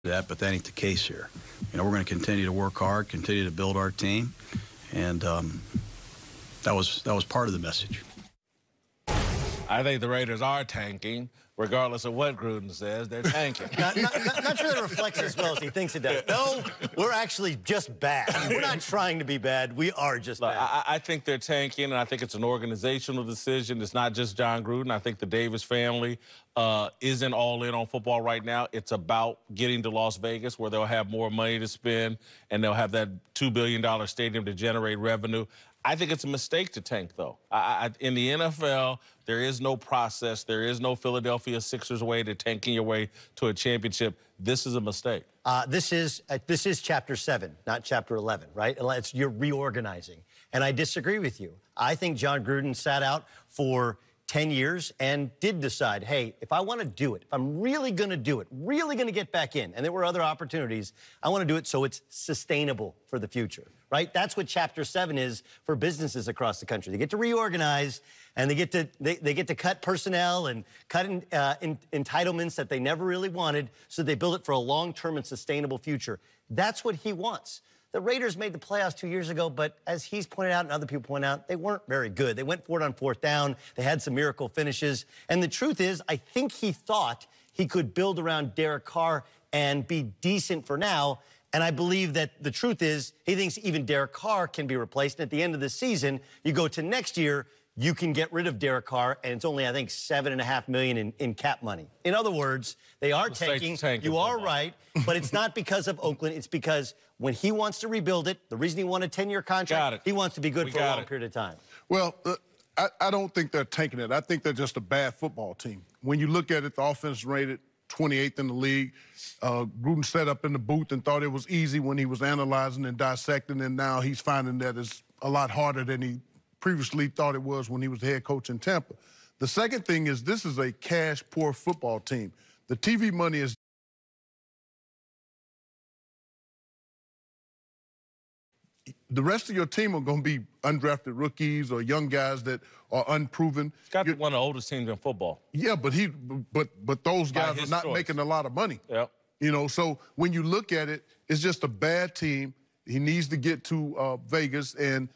that, but that ain't the case here. We're going to continue to work hard, continue to build our team, and that was part of the message. I think the Raiders are tanking, regardless of what Gruden says. They're tanking. Not sure that reflects as well as he thinks it does. No, we're actually just bad. We're not trying to be bad. We are just bad. I think they're tanking, and I think it's an organizational decision. It's not just John Gruden. I think the Davis family isn't all in on football right now. It's about getting to Las Vegas, where they'll have more money to spend, and they'll have that $2 billion stadium to generate revenue. I think it's a mistake to tank, though. In the NFL, there is no process. There is no Philadelphia Sixers way to tanking your way to a championship. This is a mistake. This is Chapter 7, not Chapter 11, right? You're reorganizing. And I disagree with you. I think John Gruden sat out for 10 years and did decide, hey, if I want to do it, if I'm really going to do it, really going to get back in, and there were other opportunities, I want to do it so it's sustainable for the future, right? That's what Chapter 7 is for businesses across the country. They get to reorganize, and they get to cut personnel and cut entitlements that they never really wanted, so they build it for a long-term and sustainable future. That's what he wants. The Raiders made the playoffs 2 years ago, but as he's pointed out and other people point out, they weren't very good. They went for it on fourth down. They had some miracle finishes. And the truth is, I think he thought he could build around Derek Carr and be decent for now. And I believe that the truth is, he thinks even Derek Carr can be replaced. And at the end of the season, you go to next year, you can get rid of Derek Carr, and it's only, I think, $7.5 million in cap money. In other words, they are tanking. You are right, but it's not because of Oakland. It's because when he wants to rebuild it, the reason he won a 10-year contract, he wants to be good for a long period of time. Well, I don't think they're tanking it. I think they're just a bad football team. When you look at it, the offense rated 28th in the league. Gruden sat up in the booth and thought it was easy when he was analyzing and dissecting, and now he's finding that it's a lot harder than he previously thought it was when he was the head coach in Tampa. The second thing is this is a cash-poor football team. The TV money is the rest of your team are going to be undrafted rookies or young guys that are unproven. He's got one of the oldest teams in football. Yeah, but those guys are not making a lot of money. Yep. So when you look at it, it's just a bad team. He needs to get to Vegas and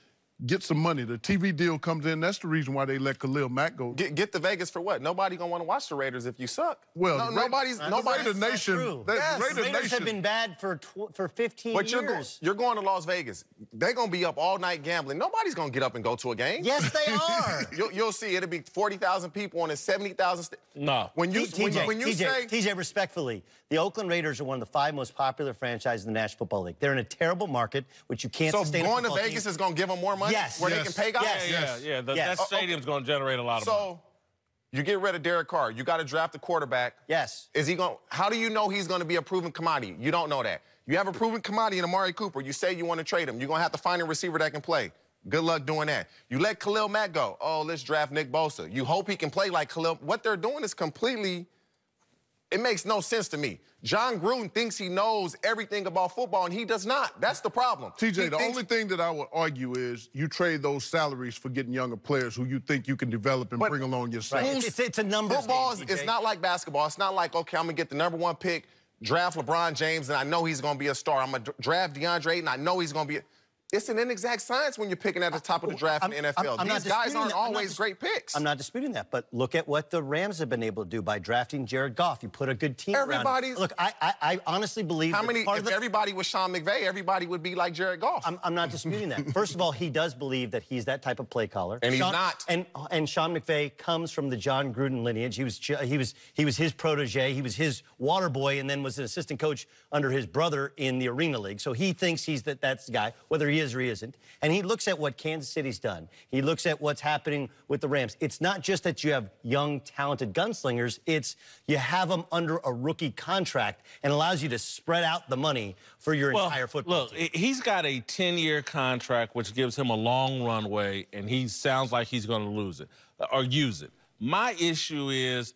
get some money. The TV deal comes in. That's the reason why they let Khalil Mack go. Get to Vegas for what? Nobody gonna want to watch the Raiders if you suck. Well, nobody's. Raider Nation. The Raiders have been bad for 15 years. You're going to Las Vegas. They're gonna be up all night gambling. Nobody's gonna get up and go to a game. Yes, they are. You'll see. It'll be 40,000 people on a 70,000. No. TJ, respectfully, the Oakland Raiders are one of the 5 most popular franchises in the National Football League. They're in a terrible market, which you can't sustain. So going to Vegas is gonna give them more money. Yes. Where they can pay guys? Yeah. That stadium's going to generate a lot of money. So you get rid of Derek Carr. You got to draft a quarterback. Yes. How do you know he's going to be a proven commodity? You don't know that. You have a proven commodity in Amari Cooper. You say you want to trade him. You're going to have to find a receiver that can play. Good luck doing that. You let Khalil Mack go. Oh, let's draft Nick Bosa. You hope he can play like Khalil. What they're doing is completely... It makes no sense to me. John Gruden thinks he knows everything about football, and he does not. That's the problem. TJ, the only thing that I would argue is you trade those salaries for getting younger players who you think you can develop and bring along yourself. Right. It's a numbers Football game, is not like basketball. It's not like, okay, I'm going to get the #1 pick, draft LeBron James, and I know he's going to be a star. I'm going to draft DeAndre, and I know he's going to be It's an inexact science when you're picking at the top of the draft in the NFL. These guys aren't always great picks. I'm not disputing that, but look at what the Rams have been able to do by drafting Jared Goff. You put a good team around him. Look, I honestly believe if everybody was Sean McVay, everybody would be like Jared Goff. I'm not disputing that. First of all, he does believe that he's that type of play caller. And he's not. And Sean McVay comes from the John Gruden lineage. He was his protege. He was his water boy, and then was an assistant coach under his brother in the Arena League. So he thinks that's the guy, whether he is or he isn't. And he looks at what Kansas City's done. He looks at what's happening with the Rams. It's not just that you have young, talented gunslingers. It's you have them under a rookie contract and allows you to spread out the money for your entire football team. Look, he's got a 10-year contract, which gives him a long runway, and he sounds like he's going to lose it or use it. My issue is,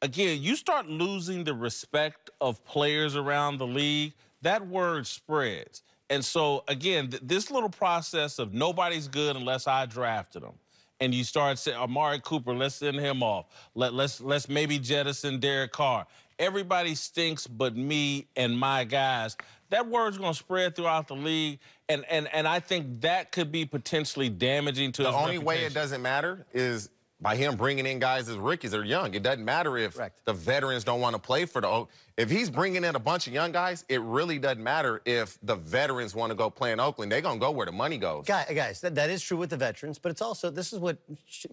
again, you start losing the respect of players around the league, that word spreads. And so, again, this little process of nobody's good unless I drafted them. And you start saying, Amari Cooper, let's send him off. Let's maybe jettison Derek Carr. everybody stinks but me and my guys, that word's going to spread throughout the league, and I think that could be potentially damaging to his The only way reputation. it doesn't matter is by him bringing in guys as rookies or young. It doesn't matter if Correct. the veterans don't want to play for the. If he's bringing in a bunch of young guys, it really doesn't matter if the veterans want to go play in Oakland. They're going to go where the money goes. Guys, that is true with the veterans, but it's also, this is what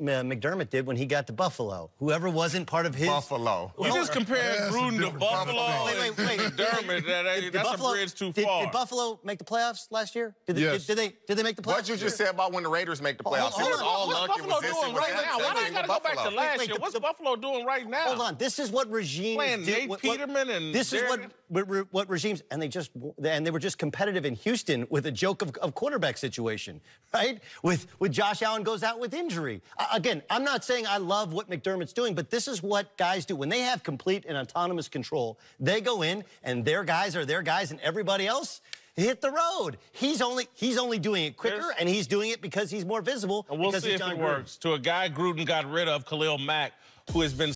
McDermott did when he got to Buffalo. Whoever wasn't part of his... Buffalo. You just compared That's Gruden to different. Buffalo Wait. and McDermott. That's a bridge too far. Did Buffalo make the playoffs last year? Yes. Did they make the playoffs? What you just said about when the Raiders make the playoffs? Hold It was on. all What's luck. It Buffalo was this, doing it was right that. now? Why do I Same got to go back to Buffalo. last Wait, year? What's Buffalo doing right now? Hold on. This is what regimes Playing do. Nate Peterman and this is Derek- what regimes, and they were just competitive in Houston with a joke of quarterback situation, right? With Josh Allen goes out with injury. Again, I'm not saying I love what McDermott's doing, but this is what guys do when they have complete and autonomous control. They go in, and their guys are their guys, and everybody else hit the road. He's only doing it quicker, and he's doing it because he's more visible. And we'll because see he's if John it Gruden. works. To a guy Gruden got rid of, Khalil Mack, who has been